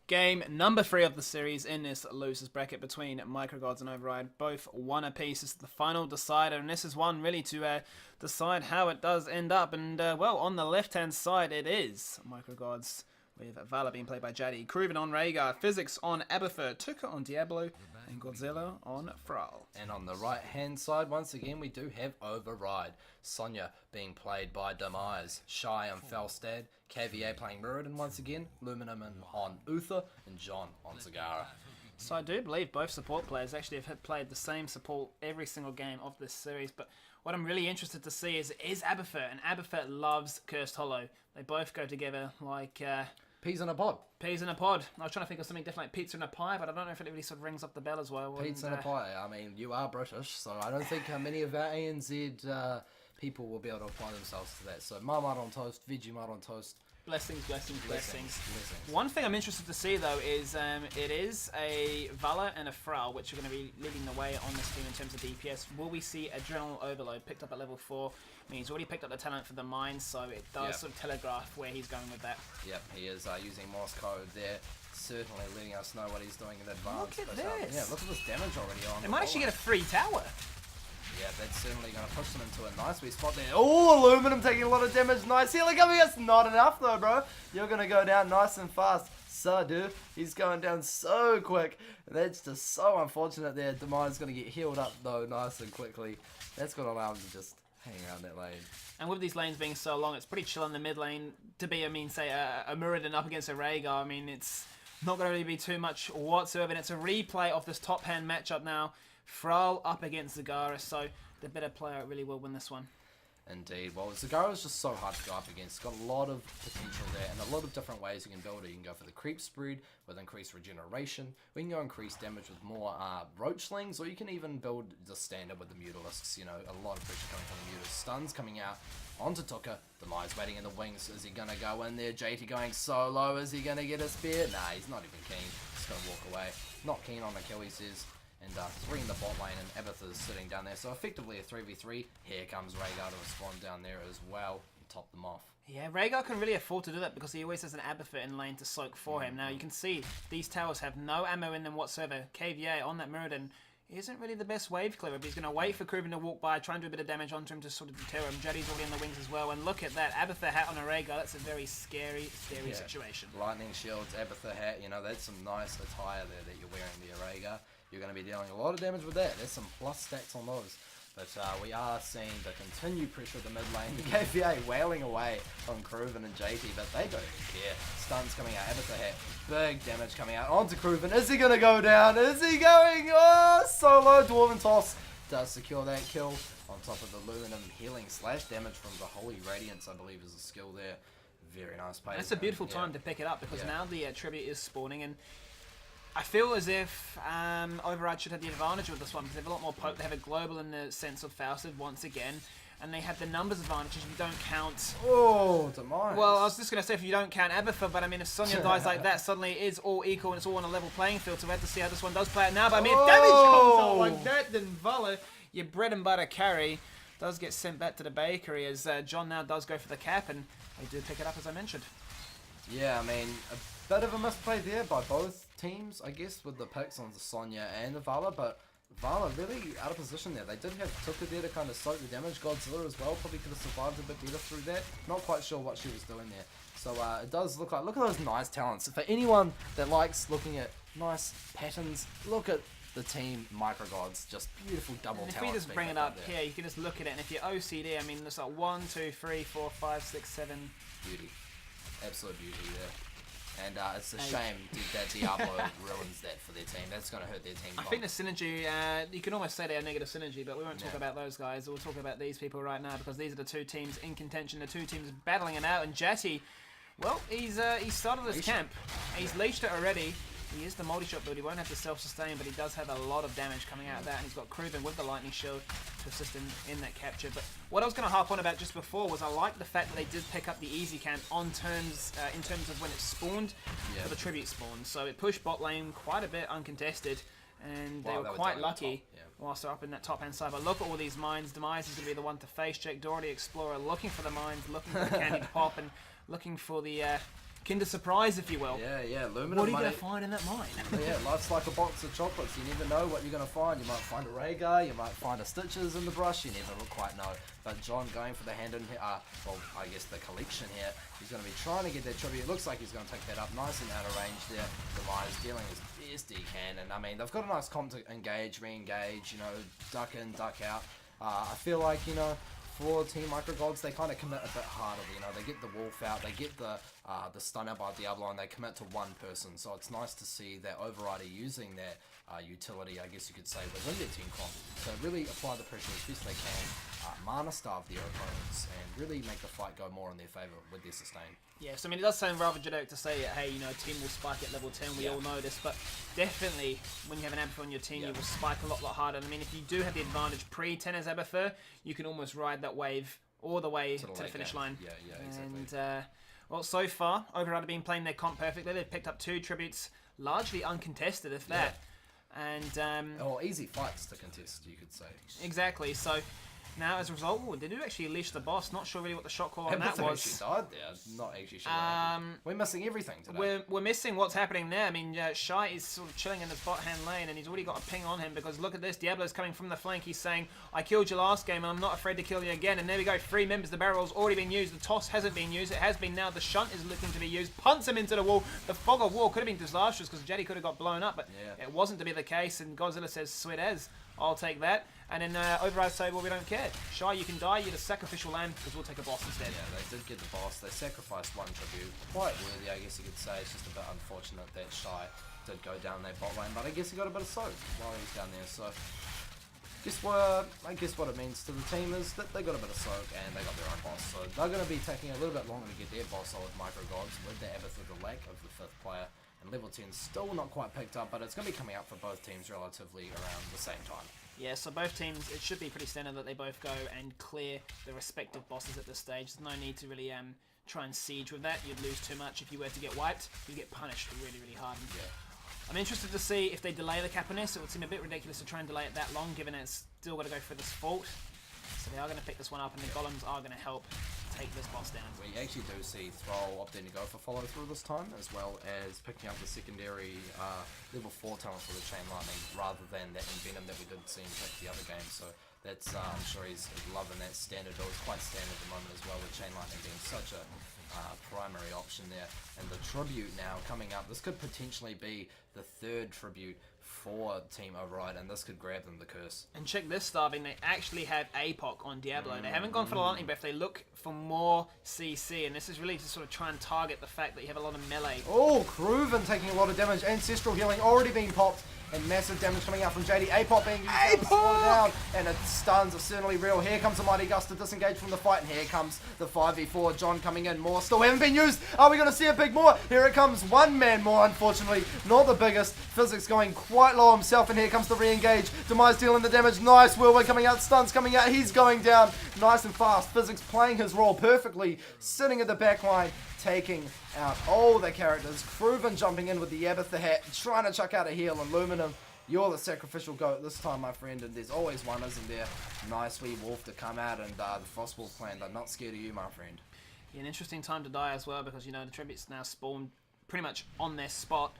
Game number 3 of the series in this losers bracket between Microgods and Override. Both one apiece. This is the final decider, and this is one really to decide how it does end up. And, well, on the left-hand side, it is Microgods with Vala being played by Jaddy, Kruven on Rhaegar, Physics on Abertha, Tuka on Diablo, and Godzilla on Thrall. And on the right-hand side, once again, we do have Override. Sonya being played by Demise, Shy on Felstad, Cavier playing Muradin once again, Luminum on Uther, and John on Zagara. So I do believe both support players actually have played the same support every single game of this series, but what I'm really interested to see is Abertha, and Abertha loves Cursed Hollow. They both go together like... Peas in a pod. Peas in a pod. I was trying to think of something different like pizza in a pie, but I don't know if it really sort of rings up the bell as well. Pizza in a pie. I mean, you are British, so I don't think many of our ANZ people will be able to apply themselves to that. So Marmite on toast, Vegemite on toast. Blessings, blessings, blessings. One thing I'm interested to see, though, is it is a Vala and a Thrall, which are going to be leading the way on this team in terms of DPS. Will we see Adrenal Overload picked up at level 4? I mean, he's already picked up the talent for the mines, so it does sort of telegraph where he's going with that. Yep, he is using Morse code there. Certainly letting us know what he's doing in advance. Look at this. Yeah, look at this damage already on. It might actually get a free tower. Yeah, that's certainly going to push them into a nice wee spot there. Oh, Aluminum taking a lot of damage. Nice healing coming. It's not enough though, bro. You're going to go down nice and fast. So, dude, he's going down so quick. That's just so unfortunate there. Demise is going to get healed up though nice and quickly. That's going to allow him to just hang around that lane. And with these lanes being so long, it's pretty chill in the mid lane to be, I mean, say, a Muradin up against a Rhaegar. I mean, it's not going to really be too much whatsoever. And it's a replay of this top hand matchup now. Thrall up against Zagara, so the better player really will win this one. Indeed. Well, Zagara is just so hard to go up against. It's got a lot of potential there and a lot of different ways you can build it. You can go for the creep spread with increased regeneration. We can go increase damage with more roach slings, or you can even build the standard with the Mutalisks. You know, a lot of pressure coming from the Mutalisks. Stuns coming out onto Tuka. Demise waiting in the wings. Is he going to go in there? JT going solo. Is he going to get a spear? Nah, he's not even keen. He's going to walk away. Not keen on the kill, he says. And 3 in the bot lane, and Abertha's sitting down there. So effectively a 3v3. Here comes Rhaegar to respond down there as well and top them off. Yeah, Rhaegar can really afford to do that because he always has an Abertha in lane to soak for him. Now you can see these towers have no ammo in them whatsoever. KVA on that Muradin isn't really the best wave clearer, but he's going to wait for Kruven to walk by, try and do a bit of damage onto him to sort of deter him. Jaddy's already in the wings as well, and look at that, Abertha hat on a Rhaegar. That's a very scary situation. Lightning shields, Abertha hat, you know, that's some nice attire there that you're wearing there, Rhaegar. You're going to be dealing a lot of damage with that. There's some plus stats on those. But we are seeing the continued pressure of the mid lane. The KVA wailing away on Kruven and JT, but they don't even care. Stuns coming out, Abertha hat. Big damage coming out onto Kruven. Is he going to go down? Is he going? Oh, solo Dwarven Toss does secure that kill. On top of the Luminum healing slash damage from the Holy Radiance, I believe is a skill there. Very nice play. That's a beautiful time to pick it up because now the tribute is spawning, and I feel as if Override should have the advantage with this one because they have a lot more poke. They have a global in the sense of Fausted once again, and they have the numbers advantage if you don't count. Oh, Demise. Well, I was just going to say if you don't count Abertha, but I mean if Sonya dies like that, suddenly it is all equal and it's all on a level playing field. So we have to see how this one does play out now. But I mean, if damage comes out like that, then Vala, your bread and butter carry, does get sent back to the bakery as John now does go for the cap, and they do pick it up as I mentioned. Yeah, I mean, a bit of a misplay there by both teams, I guess, with the picks on the Sonya and the Vala, but Vala really out of position there. They did have Tuka there to kind of soak the damage. Godzilla as well probably could have survived a bit better through that. Not quite sure what she was doing there. So it does look like, look at those nice talents. For anyone that likes looking at nice patterns, look at the team Microgods. Just beautiful double talents. If we just bring it up here, you can just look at it, and if you're OCD, I mean, there's like 1, 2, 3, 4, 5, 6, 7. Beauty. Absolute beauty there. And it's a shame that Diablo ruins that for their team. That's going to hurt their team. I think the synergy, you can almost say they are negative synergy, but we won't talk about those guys. We'll talk about these people right now because these are the two teams in contention, the two teams battling it out. And Jatty, well, he started this camp. He's leashed it already. He is the multi-shot build. He won't have to self-sustain, but he does have a lot of damage coming out of that. And he's got Kruven with the lightning shield to assist him in that capture. But what I was going to harp on about just before was I like the fact that they did pick up the easy camp in terms of when it spawned for the tribute spawn. So it pushed bot lane quite a bit uncontested, and they were quite lucky whilst they're up in that top-hand side. But look at all these mines. Demise is going to be the one to face check. Doherty Explorer looking for the mines, looking for the candy to pop, and looking for the Kinder Surprise, if you will. Yeah, Luminum What are you money. going to find in that mine? Yeah, life's like a box of chocolates. You never know what you're going to find. You might find a Rhaegar, you might find a Stitches in the brush, you never quite know. But John going for the hand in here, well, I guess the collection here. He's going to be trying to get that tribute. It looks like he's going to take that up nice and out of range there. Demise dealing as best he can. And I mean, they've got a nice comp to engage, re-engage, you know, duck in, duck out. I feel like, you know, for Team Microgods, they kind of commit a bit harder. You know, they get the wolf out, they get the stun out by Diablo, and they commit to one person. So it's nice to see that Overrider using that utility, I guess you could say, within their team comp. So really apply the pressure as best they can, mana starve their opponents, and really make the fight go more in their favour with their sustain. Yes, I mean, it does sound rather generic to say, hey, you know, team will spike at level 10, we all know this, but definitely when you have an Abathur on your team, you will spike a lot harder. And I mean, if you do have the advantage pre-10 as Abathur, you can almost ride that wave all the way to the finish line. Yeah, exactly. And, well, so far, Overrider been playing their comp perfectly. They've picked up 2 tributes, largely uncontested, if that. And easy fights to contest, you could say. Exactly, so... Now, as a result, they do actually unleash the boss. Not sure really what the shot call on that was. Actually died there. Not actually sure what happened. We're missing everything today. We're missing what's happening there. I mean, Shy is sort of chilling in his bot hand lane, and he's already got a ping on him because look at this. Diablo's coming from the flank. He's saying, I killed you last game, and I'm not afraid to kill you again. And there we go. 3 members. The barrel's already been used. The toss hasn't been used. It has been now. The shunt is looking to be used. Punts him into the wall. The fog of war could have been disastrous because Jetty could have got blown up, but it wasn't to be the case. And Godzilla says, sweet as. I'll take that. And then Override say, well, we don't care. Shy, you can die. You're the sacrificial lamb because we'll take a boss instead. Yeah, they did get the boss. They sacrificed 1 tribute. Quite worthy, I guess you could say. It's just a bit unfortunate that Shy did go down that bot lane, but I guess he got a bit of soak while he was down there. So, I guess what it means to the team is that they got a bit of soak and they got their own boss. So they're going to be taking a little bit longer to get their boss on with Microgods with the Abathur, the lack of the 5th player. And level 10 still not quite picked up, but it's going to be coming up for both teams relatively around the same time. Yeah, so both teams, it should be pretty standard that they both go and clear the respective bosses at this stage. There's no need to really try and siege with that. You'd lose too much if you were to get wiped. You'd get punished really, really hard. I'm interested to see if they delay the cap on this. It would seem a bit ridiculous to try and delay it that long, given it's still got to go through this fault. So they are going to pick this one up, and the golems are going to help take this boss down. We actually do see Thrall opting to go for follow through this time, as well as picking up the secondary level 4 talent for the Chain Lightning, rather than that Envenom that we did see him pick the other game. So that's I'm sure he's loving that standard build. It's quite standard at the moment as well, with Chain Lightning being such a primary option there. And the tribute now coming up, this could potentially be the 3rd tribute for Team Override, and this could grab them the curse. And check this, Starving, they actually have APOC on Diablo. They haven't gone for the lightning buff, they look for more CC, and this is really to sort of try and target the fact that you have a lot of melee. Oh, Cruven taking a lot of damage. Ancestral healing already being popped, and massive damage coming out from JD. APOC being used to slow down, and the stuns are certainly real. Here comes the Mighty Gust to disengage from the fight, and here comes the 5v4. John coming in, more still haven't been used. Are we going to see a big more? Here it comes, 1 man more, unfortunately, not the biggest. Physics going quite low himself, and here comes the re-engage. Demise dealing the damage, nice. Whirlwind coming out, stuns coming out, he's going down nice and fast. Physics playing his role perfectly, sitting at the back line, taking out all the characters. Cruven jumping in with the Abathur hat, trying to chuck out a heal, and Luminum, you're the sacrificial goat this time, my friend, and there's always one, isn't there? Nice wee wolf to come out, and the Frostwolf clan, they're not scared of you, my friend. Yeah, an interesting time to die as well, because, you know, the tributes now spawn pretty much on their spot,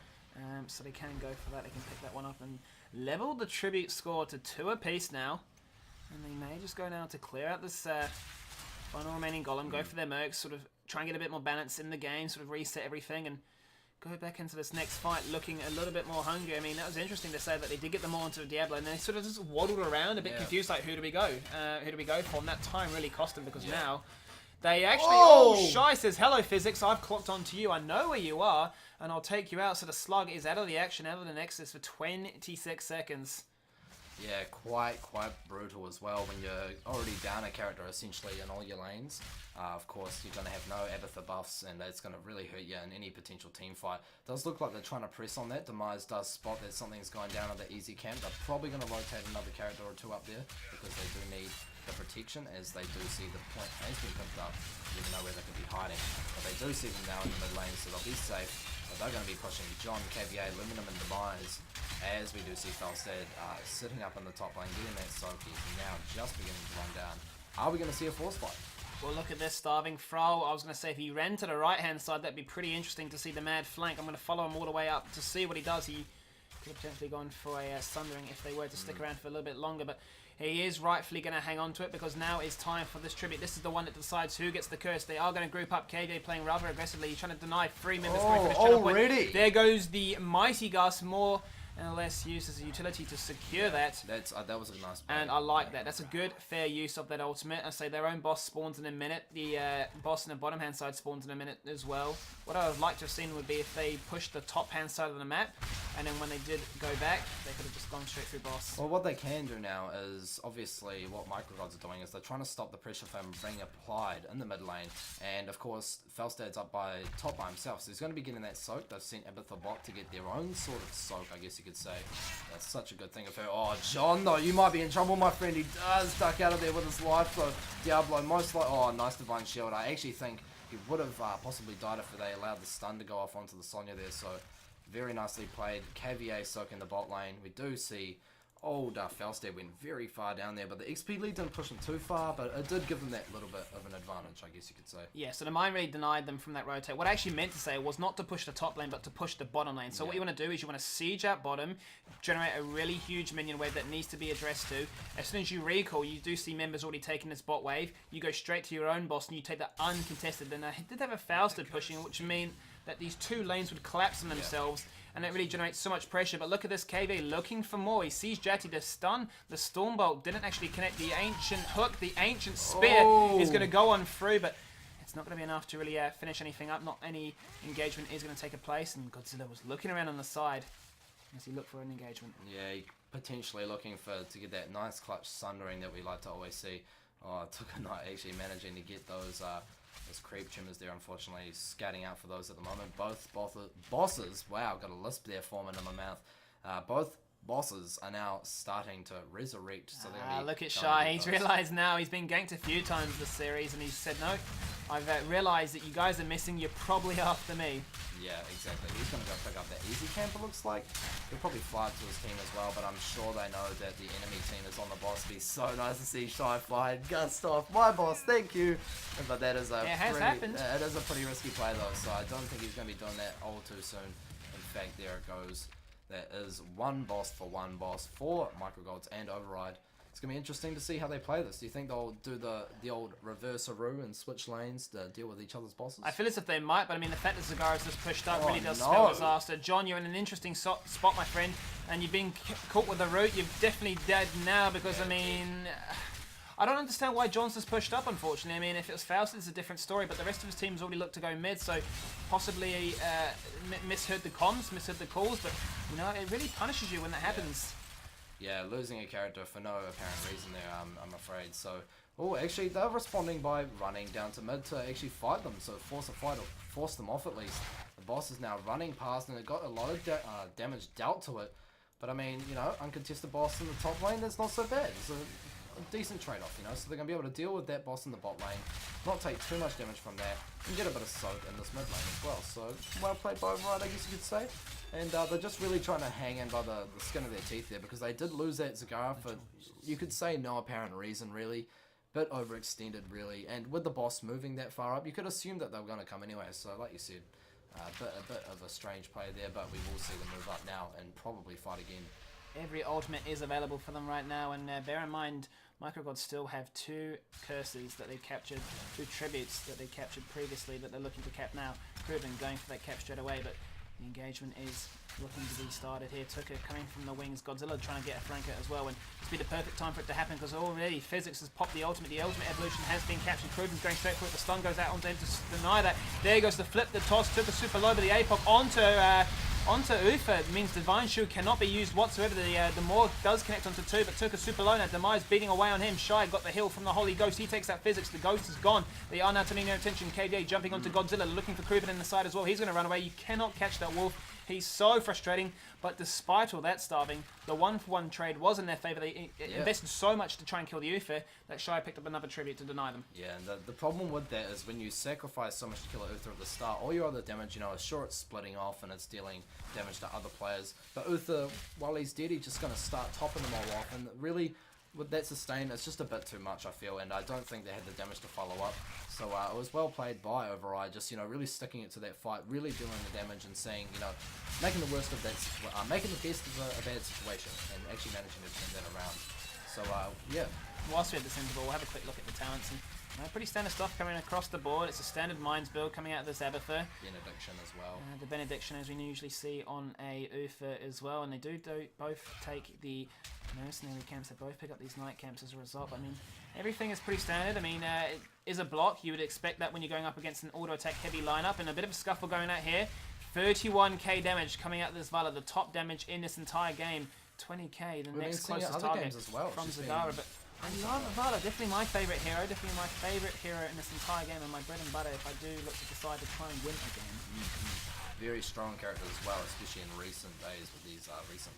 so they can go for that. They can pick that one up and level the tribute score to 2 apiece now, and they may just go now to clear out this final remaining golem, go for their mercs, sort of try and get a bit more balance in the game, sort of reset everything, and go back into this next fight looking a little bit more hungry. I mean, that was interesting to say that they did get them all into Diablo, and they sort of just waddled around a bit confused, like, who do we go? Who do we go for? And that time really cost them, because now they actually... Oh, Shy says, hello, Physics, I've clocked onto you. I know where you are, and I'll take you out. So the slug is out of the action, out of the Nexus for 26 seconds. Yeah, quite brutal as well when you're already down a character essentially in all your lanes. Of course, you're going to have no Abathur buffs, and that's going to really hurt you in any potential team fight. Does look like they're trying to press on that. Demise does spot that something's going down at the easy camp. They're probably going to rotate another character or 2 up there, because they do need the protection, as they do see the point has been picked up. You never know where they could be hiding. But they do see them now in the mid lane, so they'll be safe. But they're going to be pushing John, KVA, Luminum, and Demise, as we do see Falstad sitting up in the top lane, getting that soak. He's now just beginning to run down. Are we going to see a force fight? Well, look at this starving throw. I was going to say if he ran to the right-hand side, that'd be pretty interesting to see the mad flank. I'm going to follow him all the way up to see what he does. He could have potentially gone for a sundering if they were to stick around for a little bit longer, but he is rightfully going to hang on to it because now is time for this tribute. This is the one that decides who gets the curse. They are going to group up. KJ playing rather aggressively. He's trying to deny 3 members coming for this channel point. Already? There goes the Mighty Gus. More and less used as a utility to secure that. That was a nice play. And I like that. That's a good, fair use of that ultimate. I say their own boss spawns in a minute. The boss on the bottom hand side spawns in a minute as well. What I would like to have seen would be if they pushed the top hand side of the map, and then when they did go back, they could have just gone straight through boss. Well, what they can do now is, obviously, what Microgods are doing is they're trying to stop the pressure from being applied in the mid lane. And, of course, Felstad's up top by himself, so he's going to be getting that soak. They've sent Abathur bot to get their own sort of soak, I guess you could say. That's such a good thing of her. Oh, John, though, you might be in trouble, my friend. He does duck out of there with his life, though. Diablo, most like... Oh, nice Divine Shield. I actually think he would have possibly died if they allowed the stun to go off onto the Sonya there, so... Very nicely played. KVA soak in the bot lane. We do see old Felstad went very far down there, but the XP lead didn't push him too far, but it did give them that little bit of an advantage, I guess you could say. Yeah, so the mine really denied them from that rotate. What I actually meant to say was not to push the top lane, but to push the bottom lane. So what you want to do is you want to siege out bottom, generate a really huge minion wave that needs to be addressed to. As soon as you recall, you do see members already taking this bot wave. You go straight to your own boss and you take that uncontested. And I did have a Felstad pushing, which mean that these two lanes would collapse on themselves, and it really generates so much pressure. But look at this KV looking for more. He sees Jati to stun. The Stormbolt didn't actually connect. The ancient hook, the ancient spear is going to go on through, but it's not going to be enough to really finish anything up. Not any engagement is going to take a place, and Godzilla was looking around on the side as he looked for an engagement. Yeah, potentially looking to get that nice clutch sundering that we like to always see. Oh, it took a night actually managing to get those creep trimmers there, unfortunately, scouting out for those at the moment. Both bosses, wow, got a lisp there forming in my mouth. Both bosses are now starting to resurrect. So look at Shy. He's realised now he's been ganked a few times this series, and he said, no, I've realised that you guys are missing. You're probably after me. Yeah, exactly. He's going to go pick up that easy camp, it looks like. He'll probably fly to his team as well, but I'm sure they know that the enemy team is on the boss. It'd be so nice to see Shy fly. Gust off my boss, thank you. But that is it has happened. It is a pretty risky play though, so I don't think he's going to be doing that all too soon. In fact, there it goes. That is one boss for Microgods and Override. It's going to be interesting to see how they play this. Do you think they'll do the old reverse Aru and switch lanes to deal with each other's bosses? I feel as if they might, but I mean, the fact that Zagaris has pushed up really does spell disaster. John, you're in an interesting spot, my friend, and you've been caught with the root. You're definitely dead now because, I mean... I don't understand why John's has pushed up, unfortunately. I mean, if it was Faust, it's a different story, but the rest of his team's already looked to go mid, so possibly misheard the comms, misheard the calls, but, you know, it really punishes you when that happens. Yeah, losing a character for no apparent reason there, I'm afraid. So, actually, they're responding by running down to mid to actually fight them. So, force a fight or force them off at least. The boss is now running past, and it got a lot of damage dealt to it. But, I mean, you know, uncontested boss in the top lane, that's not so bad. It's a decent trade-off, you know. So, they're going to be able to deal with that boss in the bot lane, not take too much damage from that, and get a bit of soak in this mid lane as well. So, well played by Override, I guess you could say. And they're just really trying to hang in by the skin of their teeth there, because they did lose that Zagara for, you could say, no apparent reason, really. Bit overextended, really. And with the boss moving that far up, you could assume that they were going to come anyway. So, like you said, a bit of a strange play there, but we will see them move up now and probably fight again. Every ultimate is available for them right now, and bear in mind, Microgods still have 2 curses that they've captured, 2 tributes that they captured previously that they're looking to cap now. Proven going for that cap straight away, but the engagement is looking to be started here. Tuka coming from the wings. Godzilla trying to get a flanker as well, and it's be the perfect time for it to happen because already Physics has popped the ultimate. The ultimate evolution has been captured. Proven's going straight for it. The stun goes out onto him to deny that. There goes the flip, the toss. Tuka super low, but the APOC onto Ufa. It means Divine Shield cannot be used whatsoever. The Maw does connect onto 2, but Tuka super low now. Demise beating away on him. Shy got the heal from the Holy Ghost. He takes out Physics. The Ghost is gone. They are now turning their attention. KDA jumping onto Godzilla, looking for Proven in the side as well. He's going to run away. You cannot catch that wolf. He's so frustrating, but despite all that starving, the 1-for-1 trade was in their favour. They invested so much to try and kill the Uther that Shy picked up another tribute to deny them. Yeah, and the problem with that is when you sacrifice so much to kill an Uther at the start, all your other damage, you know, is sure it's splitting off and it's dealing damage to other players, but Uther, while he's dead, he's just going to start topping them all off, and really, with that sustain, it's just a bit too much, I feel, and I don't think they had the damage to follow up. So it was well played by Override, just, really sticking it to that fight, really dealing the damage and saying, making the worst of that, making the best of a bad situation and actually managing to turn that around. So, yeah. Whilst we're at this interval, we'll have a quick look at the talents. And pretty standard stuff coming across the board. It's a standard Mines build coming out of this Abathur. Benediction as well. The Benediction, as we usually see on a Ufa as well. And they do both take the mercenary camps. They both pick up these night camps as a result. I mean, everything is pretty standard. I mean, it is a block. You would expect that when you're going up against an auto-attack heavy lineup. And a bit of a scuffle going out here. 31k damage coming out of this Vala. The top damage in this entire game. 20k, the next closest target as well. from Zagara. But I love Vala, definitely my favourite hero, in this entire game, and my bread and butter if I do look to decide to try and win a game. Very strong character as well, especially in recent days with these recent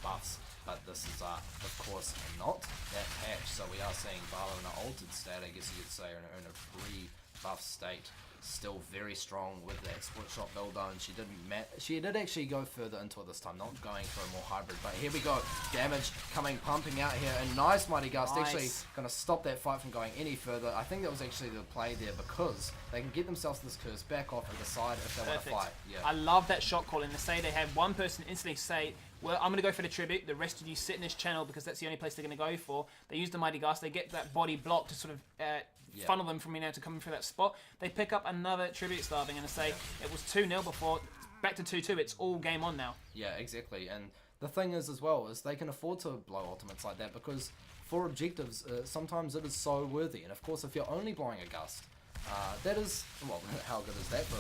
buffs. But this is, of course, not that patch. So we are seeing Vala in an altered state, I guess you could say, or in a pre-buff state. Still very strong with that split shot build though, and she did actually go further into it this time, not going for a more hybrid. But here we go, damage pumping out here, and nice Mighty Gust, actually going to stop that fight from going any further. I think that was actually the play there because they can get themselves this curse back off and decide if they want to fight. Yeah. I love that shot call, and to say they have one person instantly say, well, I'm going to go for the tribute, the rest of you sit in this channel because that's the only place they're going to go for. They use the Mighty Gust, they get that body block to sort of funnel them from being able to come through that spot. They pick up another tribute starving and say it was 2-0 before, back to 2-2, it's all game on now. Yeah, exactly. And the thing is as well, is they can afford to blow ultimates like that because for objectives, sometimes it is so worthy. And of course, if you're only blowing a gust, that is, well, how good is that for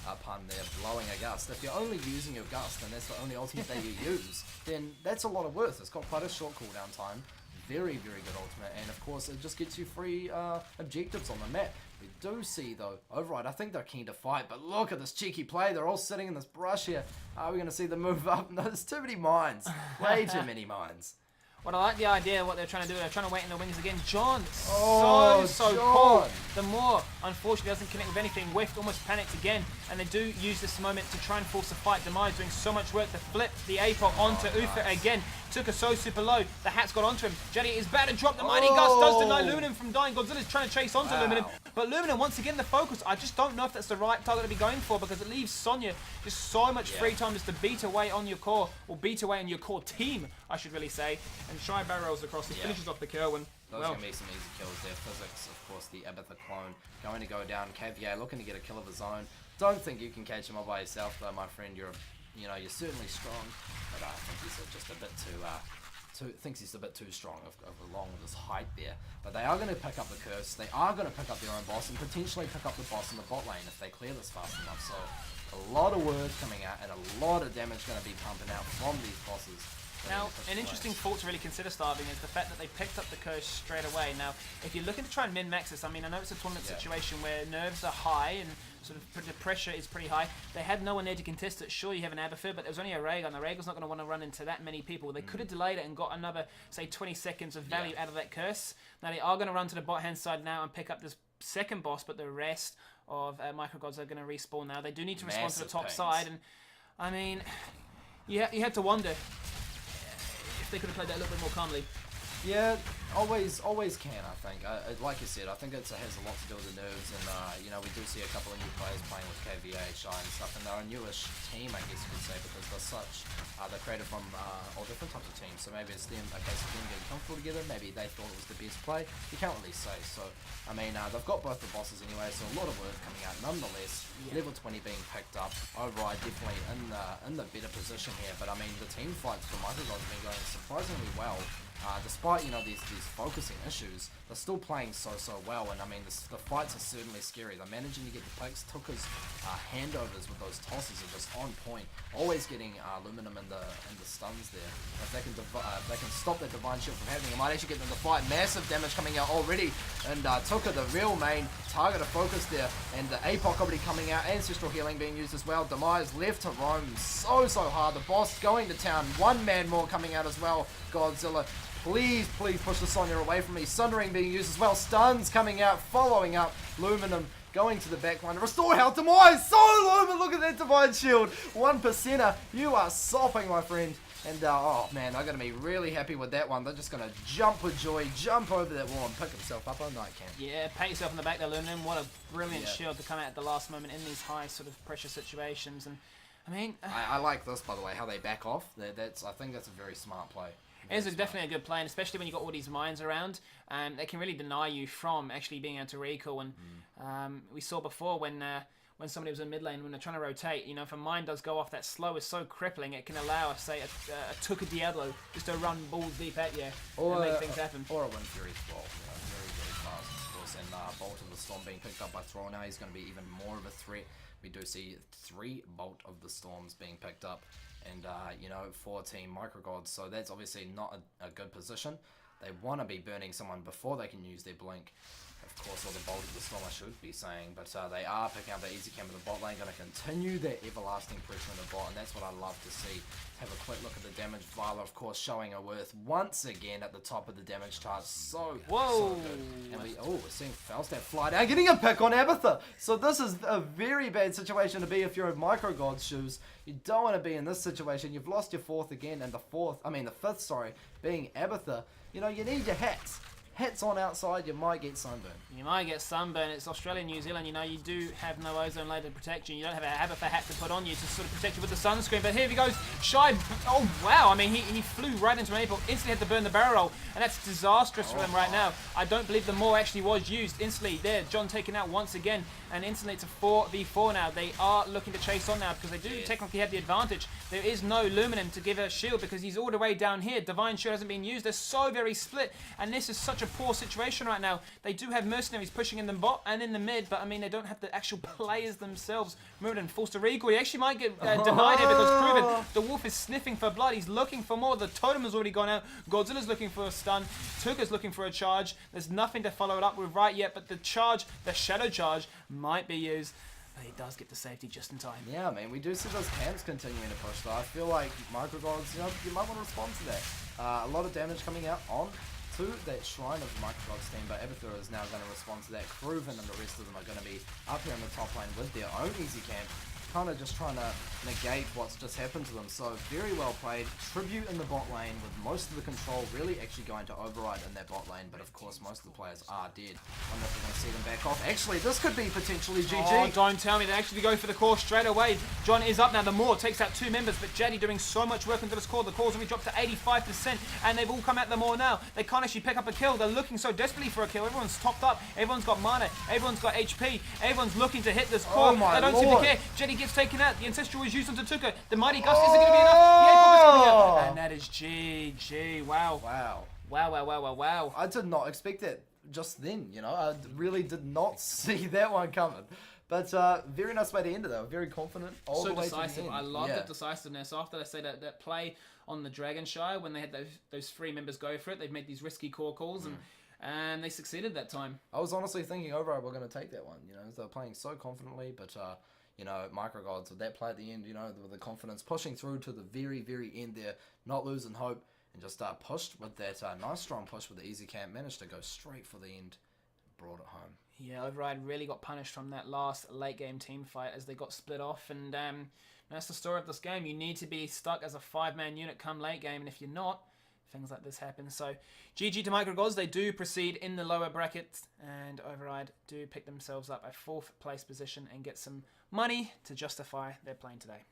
a pun there, blowing a gust? If you're only using your gust and that's the only ultimate that you use, then that's a lot of worth. It's got quite a short cooldown time. Very, very good ultimate, and of course it just gets you free objectives on the map. We do see though, Override, I think they're keen to fight, but look at this cheeky play, they're all sitting in this brush here. Are we going to see them move up? No, there's too many mines, way too many mines. Well, I like the idea of what they're trying to do. They're trying to wait in the wings again. John, so cool. The more, unfortunately, doesn't connect with anything. Whiffed, almost panicked again. And they do use this moment to try and force a fight. Demise doing so much work to flip the APOC onto Ufa again. Took her so super low. The hat's got onto him. Jetty is about to drop. The Mighty Gust does deny Luminum from dying. Godzilla's trying to chase onto Luminum. But Luminum, once again, the focus. I just don't know if that's the right target to be going for because it leaves Sonya just so much free time just to beat away on your core, or beat away on your core team, I should really say. And Shy barrels across. He finishes off the Kerwin. Those are going to be some easy kills there. Physics, of course, the Abathur clone going to go down. Caviar looking to get a kill of his own. Don't think you can catch him all by yourself, though, my friend. You're certainly strong, but I think he's just a bit too. Thinks he's a bit too strong along with his height there. But they are going to pick up the curse. They are going to pick up their own boss and potentially pick up the boss in the bot lane if they clear this fast enough. So a lot of word coming out and a lot of damage going to be pumping out from these bosses. Now, an interesting thought to really consider starving is the fact that they picked up the curse straight away. Now, if you're looking to try and min-max this, I mean, I know it's a tournament situation where nerves are high and sort of the pressure is pretty high. They had no one there to contest it. Sure, you have an Abathur, but there was only a Rhaegar, and the Rhaegar's not going to want to run into that many people. They could have delayed it and got another, say, 20 seconds of value out of that curse. Now, they are going to run to the bot-hand side now and pick up this second boss, but the rest of Microgods are going to respawn now. They do need to respond to the top side, and, I mean, you had to wonder they could have played that a little bit more calmly. Yeah, always can, I think. Like you said, I think it has a lot to do with the nerves, and we do see a couple of new players playing with KVA, Shy and stuff, and they're a newish team, I guess you could say, because they're created from all different types of teams, so maybe it's them, a case of them getting comfortable together, maybe they thought it was the best play, you can't really say. So, I mean, they've got both the bosses anyway, so a lot of work coming out nonetheless. Level 20 being picked up, Override definitely in the better position here, but I mean, the team fights for Microsoft have been going surprisingly well. Despite these focusing issues, they're still playing so well, and I mean the fights are certainly scary. They're managing to get the picks. Tuka's handovers with those tosses are just on point. Always getting Luminum in the stuns there. If they can stop that Divine Shield from happening, it might actually get them to fight. Massive damage coming out already, and Tuka, the real main target of focus there, and the APOC already coming out. Ancestral healing being used as well. Demise left to roam so hard. The boss going to town. One man more coming out as well. Godzilla. Please push the Sonya away from me. Sundering being used as well. Stuns coming out, following up. Luminum going to the back line to restore health to Mai. So low, but look at that divine shield. 1%er. You are sopping, my friend. And, oh man, I'm going to be really happy with that one. They're just going to jump with joy, jump over that wall and pick himself up on night camp. Yeah, pat yourself in the back there, Lunan. What a brilliant shield to come out at the last moment in these high sort of pressure situations. And I mean, I like this, by the way, how they back off. I think that's a very smart play. It is definitely a good play, and especially when you've got all these mines around, they can really deny you from actually being able to recall. And we saw before when somebody was in mid lane, when they're trying to rotate, you know, if a mine does go off, that slow is so crippling, it can allow, say, a Tuka Diablo just to run balls deep at you and make things happen. Or a Wind Fury's Bolt, you know, very, very fast, of course. And Bolt of the Storm being picked up by Throw now, he's going to be even more of a threat. We do see 3 Bolt of the Storms being picked up. And, you know, 4 Team Microgods, so that's obviously not a good position. They want to be burning someone before they can use their blink. Of course, or the Bolt of the Storm, I should be saying, but they are picking up the easy camp in the bot lane, going to continue their everlasting pressure in the bot, and that's what I love to see. Have a quick look at the damage. Viola, of course, showing her worth once again at the top of the damage chart. So good. And we're seeing Falstaff fly down, getting a pick on Abatha. So this is a very bad situation to be if you're in Microgod's shoes. You don't want to be in this situation. You've lost your 4th again, and the 5th, being Abatha. You know, you need your hats. Hats on outside, you might get sunburn. You might get sunburn. It's Australia, New Zealand. You know, you do have no ozone layer to protect you. You don't have a Abatha hat to put on you to sort of protect you with the sunscreen. But here he goes, Shy. Oh, wow. I mean, he flew right into an apple, instantly had to burn the barrel roll. And that's disastrous for them right now. I don't believe the Maw actually was used. Instantly, there, John taken out once again. And instantly it's a 4v4 now. They are looking to chase on now because they do technically have the advantage. There is no Luminum to give a shield because he's all the way down here. Divine Shield hasn't been used. They're so very split. And this is such a poor situation right now. They do have mercenaries pushing in the bot and in the mid, but I mean, they don't have the actual players themselves. Muradin forced to recall. He actually might get denied here because Proven, the wolf is sniffing for blood. He's looking for more. The totem has already gone out. Godzilla's looking for a stun. Tuka's looking for a charge. There's nothing to follow it up with right yet, but the charge, the shadow charge, might be used. But he does get the safety just in time. Yeah, man, we do see those camps continuing to push though. I feel like Microgods, you know, you might want to respond to that. A lot of damage coming out on to that Shrine of the Microgods team, but Abatha is now going to respond to that. Proven and the rest of them are going to be up here in the top lane with their own easy camp, kind of just trying to negate what's just happened to them. So very well played. Tribute in the bot lane with most of the control really actually going to override in that bot lane, but of course most of the players are dead. I wonder if we're going to see them back off. Actually, this could be potentially GG. Oh, don't tell me. They actually go for the core straight away. John is up now. The Maw takes out 2 members, but Jaddy doing so much work into this core. The core's only dropped to 85%, and they've all come at the Maw now. They can't actually pick up a kill. They're looking so desperately for a kill. Everyone's topped up. Everyone's got mana. Everyone's got HP. Everyone's looking to hit this core. Oh, they don't Lord. seem to care. Jaddy gets taken out. The Ancestral is used onto Tuka. The Mighty Gust isn't going to be enough. The April is coming out. And that is GG. Wow. Wow. Wow, wow, wow, wow, wow. I did not expect that just then, you know. I really did not see that one coming. But very nice way to end it though. Very confident all the way decisive. to the end. I love the decisiveness. After they say that play on the Dragon Shy, when they had those 3 members go for it, they've made these risky core calls and they succeeded that time. I was honestly thinking Override were going to take that one, you know. They're playing so confidently, but you know, Microgods with that play at the end, you know, with the confidence pushing through to the very, very end there, not losing hope, and just pushed with that nice strong push with the easy camp, managed to go straight for the end, brought it home. Yeah, Override really got punished from that last late game team fight as they got split off, and that's the story of this game. You need to be stuck as a 5-man unit come late game, and if you're not, things like this happen. So GG to Microgods. They do proceed in the lower brackets, and Override do pick themselves up a 4th place position and get some money to justify their playing today.